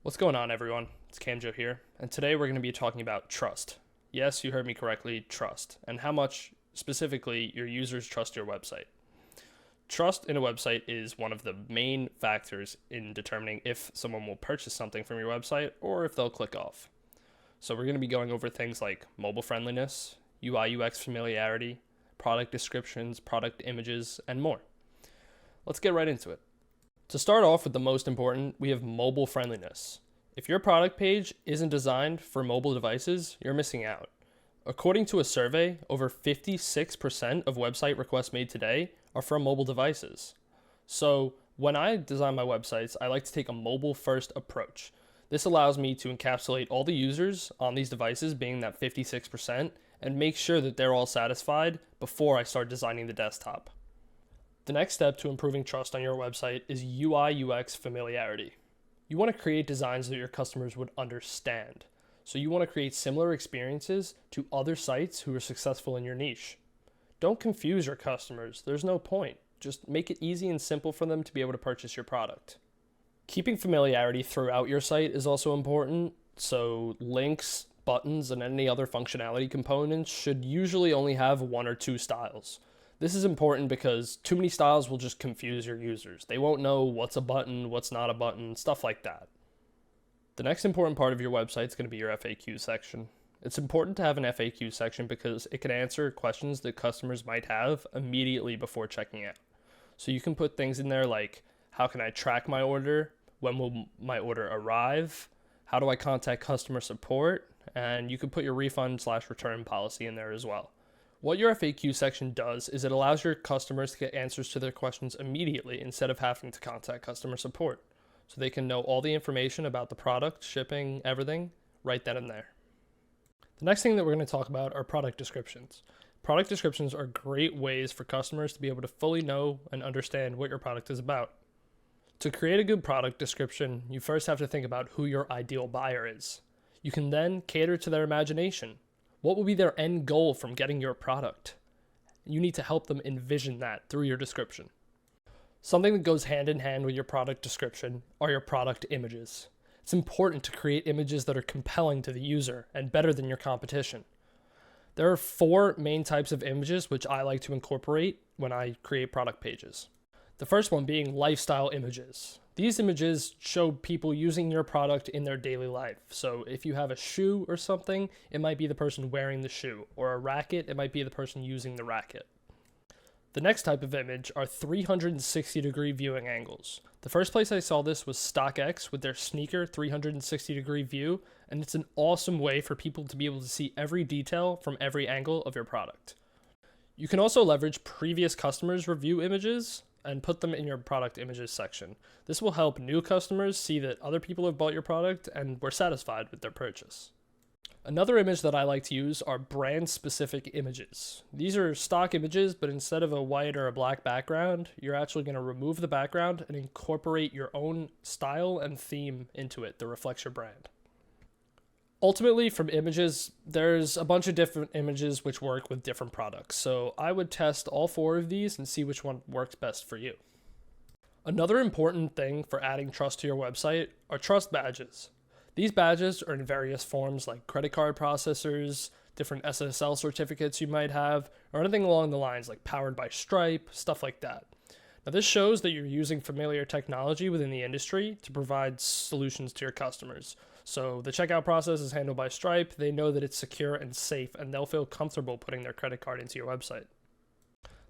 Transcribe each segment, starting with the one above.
What's going on, everyone? It's Camjo here, and today we're going to be talking about trust. Yes, you heard me correctly, trust, and how much specifically your users trust your website. Trust in a website is one of the main factors in determining if someone will purchase something from your website or if they'll click off. So we're going to be going over things like mobile friendliness, UI UX familiarity, product descriptions, product images, and more. Let's get right into it. To start off with the most important, we have mobile friendliness. If your product page isn't designed for mobile devices, you're missing out. According to a survey, over 56% of website requests made today are from mobile devices. So when I design my websites, I like to take a mobile-first approach. This allows me to encapsulate all the users on these devices, being that 56%, and make sure that they're all satisfied before I start designing the desktop. The next step to improving trust on your website is UI UX familiarity. You want to create designs that your customers would understand. So you want to create similar experiences to other sites who are successful in your niche. Don't confuse your customers. There's no point. Just make it easy and simple for them to be able to purchase your product. Keeping familiarity throughout your site is also important. So links, buttons, and any other functionality components should usually only have one or two styles. This is important because too many styles will just confuse your users. They won't know what's a button, what's not a button, stuff like that. The next important part of your website is going to be your FAQ section. It's important to have an FAQ section because it can answer questions that customers might have immediately before checking out. So you can put things in there like, how can I track my order? When will my order arrive? How do I contact customer support? And you can put your refund/return policy in there as well. What your FAQ section does is it allows your customers to get answers to their questions immediately instead of having to contact customer support. So they can know all the information about the product, shipping, everything, right then and there. The next thing that we're going to talk about are product descriptions. Product descriptions are great ways for customers to be able to fully know and understand what your product is about. To create a good product description, you first have to think about who your ideal buyer is. You can then cater to their imagination. What will be their end goal from getting your product? You need to help them envision that through your description. Something that goes hand in hand with your product description are your product images. It's important to create images that are compelling to the user and better than your competition. There are 4 main types of images which I like to incorporate when I create product pages. The first one being lifestyle images. These images show people using your product in their daily life. So if you have a shoe or something, it might be the person wearing the shoe, or a racket, it might be the person using the racket. The next type of image are 360-degree viewing angles. The first place I saw this was StockX with their sneaker 360-degree view, and it's an awesome way for people to be able to see every detail from every angle of your product. You can also leverage previous customers' review images and put them in your product images section. This will help new customers see that other people have bought your product and were satisfied with their purchase. Another image that I like to use are brand-specific images. These are stock images, but instead of a white or a black background, you're actually going to remove the background and incorporate your own style and theme into it that reflects your brand. Ultimately, from images, there's a bunch of different images which work with different products. So I would test all 4 of these and see which one works best for you. Another important thing for adding trust to your website are trust badges. These badges are in various forms like credit card processors, different SSL certificates you might have, or anything along the lines like powered by Stripe, stuff like that. Now this shows that you're using familiar technology within the industry to provide solutions to your customers. So the checkout process is handled by Stripe, they know that it's secure and safe, and they'll feel comfortable putting their credit card into your website.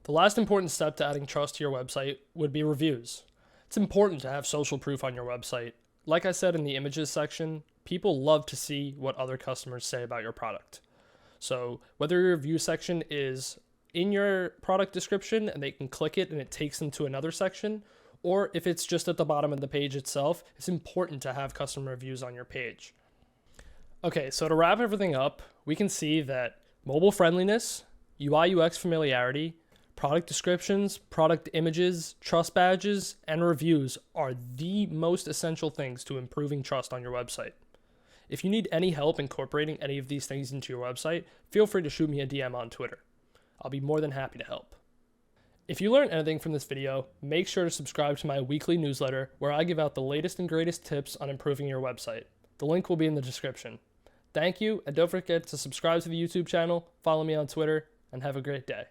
The last important step to adding trust to your website would be reviews. It's important to have social proof on your website. Like I said in the images section, people love to see what other customers say about your product. So whether your review section is in your product description and they can click it and it takes them to another section, or if it's just at the bottom of the page itself, it's important to have customer reviews on your page. Okay, so to wrap everything up, we can see that mobile friendliness, UI UX familiarity, product descriptions, product images, trust badges, and reviews are the most essential things to improving trust on your website. If you need any help incorporating any of these things into your website, feel free to shoot me a DM on Twitter. I'll be more than happy to help. If you learned anything from this video, make sure to subscribe to my weekly newsletter where I give out the latest and greatest tips on improving your website. The link will be in the description. Thank you, and don't forget to subscribe to the YouTube channel, follow me on Twitter, and have a great day.